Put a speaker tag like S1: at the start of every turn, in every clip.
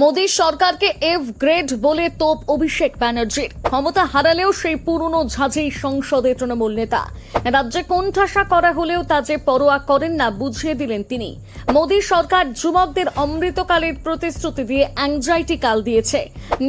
S1: মোদী সরকারকে F grade বলে তোপ অভিষেক ব্যানার্জির। ক্ষমতা হারালেও সেই পুরনো ঝাঁঝেই সংসদে তৃণমূল নেতা। রাজ্যে কোণঠাসা করা হলেও তা যে পরোয়া করেন না বুঝিয়ে দিলেন তিনি। মোদী সরকার যুবকদের অমৃতকালের প্রতিশ্রুতি দিয়ে অ্যাংজাইটি কাল দিয়েছে।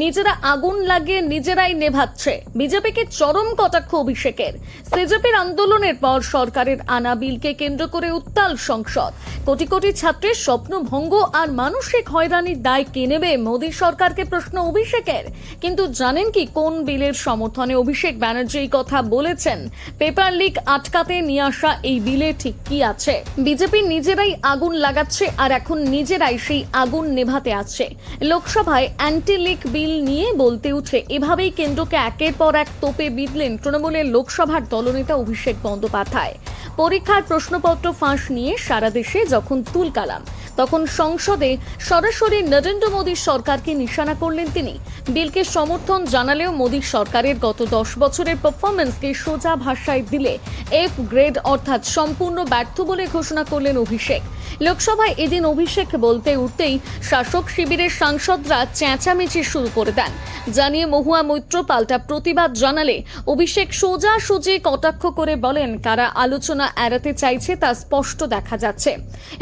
S1: নিজেরা আগুন লাগিয়ে নিজেরাই নেভাচ্ছে। বিজেপিকে চরম কটাক্ষ অভিষেকের। সিজেপির আন্দোলনের পর সরকারের আনা বিলকে কেন্দ্র করে উত্তাল সংসদ। কোটি কোটি ছাত্রের স্বপ্নভঙ্গ আর মানসিক হয়রানির দায় কে নেবে? মোদী সরকারকে প্রশ্ন অভিষেকের। কিন্তু জানেন কি কোন বিলের সমর্থনে অভিষেক ব্যানার্জি এই কথা বলেছেন? পেপার লিক আটকাতে নিয়ে আসা এই বিলে ঠিক কি আছে? বিজেপি নিজেরাই আগুন লাগাচ্ছে আর এখন নিজেরাই সেই আগুন নেভাতে আছে। লোকসভায় অ্যান্টি লিক বিল নিয়ে বলতে উঠে এভাবেই কেন্দ্রকে একের পর এক তোপে বিঁধলেন তৃণমূলের লোকসভার দলনেতা অভিষেক বন্দ্যোপাধ্যায়। পরীক্ষার প্রশ্নপত্র ফাঁস নিয়ে সারা দেশে যখন তুলকালাম, তখন সংসদে সরাসরি নরেন্দ্র মোদীর সরকারকে নিশানা করলেন তিনি। বিলকে সমর্থন জানালেও মোদী সরকারের গত 10 বছরের পারফরমেন্সকে সোজা ভাষায় দিলে এফ গ্রেড অর্থাৎ সম্পূর্ণ ব্যর্থ বলে ঘোষণা করলেন অভিষেক। লোকসভায় এদিন অভিষেক বলতে উঠতেই শাসক শিবিরের সাংসদরা চেঁচামেচি শুরু করে দেন। জানিয়ে মহুয়া মৈত্র পাল্টা প্রতিবাদ জানালে অভিষেক সোজাসুজি কটাক্ষ করে বলেন, কারা আলোচনা এড়াতে চাইছে তা স্পষ্ট দেখা যাচ্ছে।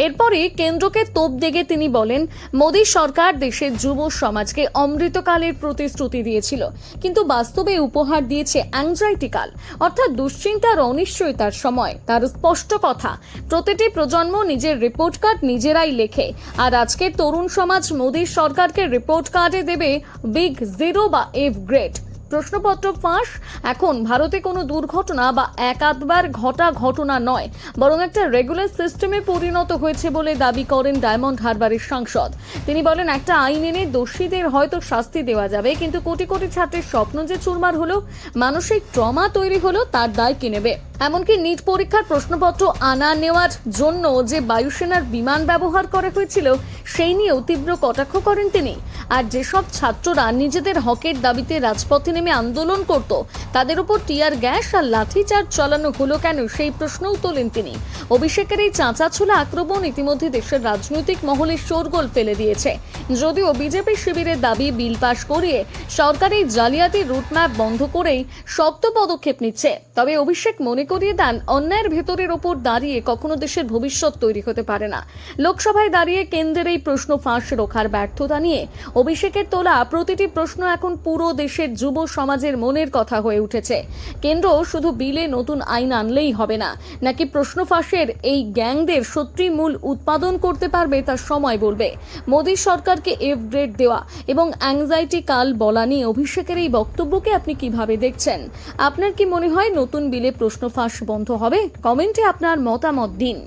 S1: এরপরে কেন্দ্রকে তোপ দেগে তিনি বলেন, মোদী সরকার দেশের যুব সমাজকে অমৃতকালের প্রতিশ্রুতি দিয়েছিল, কিন্তু বাস্তবে উপহার দিয়েছে অ্যাংজাইটি কাল, অর্থাৎ দুশ্চিন্তার অনিশ্চয়তার সময়। তার স্পষ্ট কথা, প্রতিটি প্রজন্ম নিজের রিপোর্ট কার্ড নিজেরাই লেখে, আর আজকের তরুণ সমাজ মোদী সরকারকে রিপোর্ট কার্ডে দেবে বিগ জিরো বা এফ গ্রেড। প্রশ্নপত্র ফাঁস এখন ভারতে কোনো দুর্ঘটনা বা একাধবার ঘটা ঘটনা নয়, বরং একটা রেগুলার সিস্টেমে পরিণত হয়েছে বলে দাবি করেন ডায়মন্ড হারবারের সাংসদ। তিনি বলেন, একটা আইন এনে দোষীদের হয়তো শাস্তি দেওয়া যাবে, কিন্তু কোটি কোটি ছাত্রের স্বপ্ন যে চুরমার হলো, মানসিক ট্রমা তৈরি হলো, তার দায় কে নেবে? এমনকি নিট পরীক্ষার প্রশ্নপত্র আনা নেওয়ার জন্য যে বায়ুসেনার বিমান ব্যবহার করা হয়েছিল সেই নিয়েও তীব্র কটাক্ষ করেন তিনি। আর যেসব ছাত্ররা নিজেদের হকের দাবিতে রাজপথে নেমে আন্দোলন করত, তাদের উপর টিয়ার গ্যাস আর লাঠিচার্জ চালানো হলো কেন, সেই প্রশ্নও তোলেন তিনি। অভিষেকের এই চাঁচাছোলা আক্রমণ ইতিমধ্যে দেশের রাজনৈতিক মহলে শোরগোল ফেলে দিয়েছে। যদিও বিজেপি শিবিরের দাবি বিল পাশ করিয়ে সরকার এই জালিয়াতি রুটম্যাপ বন্ধ করেই শক্ত পদক্ষেপ নিচ্ছে, তবে অভিষেক মনে করিয়ে দেন, অন্যায়ের ভেতরের ওপর দাঁড়িয়ে কখনো দেশের ভবিষ্যৎ তৈরি হতে পারে না। লোকসভায় দাঁড়িয়ে কেন্দ্রের এই প্রশ্ন ফাঁস রোখার ব্যর্থতা নিয়ে অভিষেকের তোলা প্রতিটি প্রশ্ন এখন পুরো দেশের যুব সমাজের মনের কথা হয়ে উঠেছে। কেন্দ্র শুধু বিলে নতুন আইন আনলেই হবে না, নাকি প্রশ্ন ফাঁসের এই গ্যাংদের সত্যি মূল উৎপাদন করতে পারবে তা সময় বলবে। মোদী সরকারকে এফ গ্রেড দেওয়া এবং অ্যাংজাইটি কাল বলা নিয়ে অভিষেকের এই বক্তব্যকে আপনি কিভাবে দেখছেন? আপনার কি মনে হয় নতুন বিলে প্রশ্ন ফাঁস বন্ধ হবে? কমেন্টে আপনার মতামত দিন।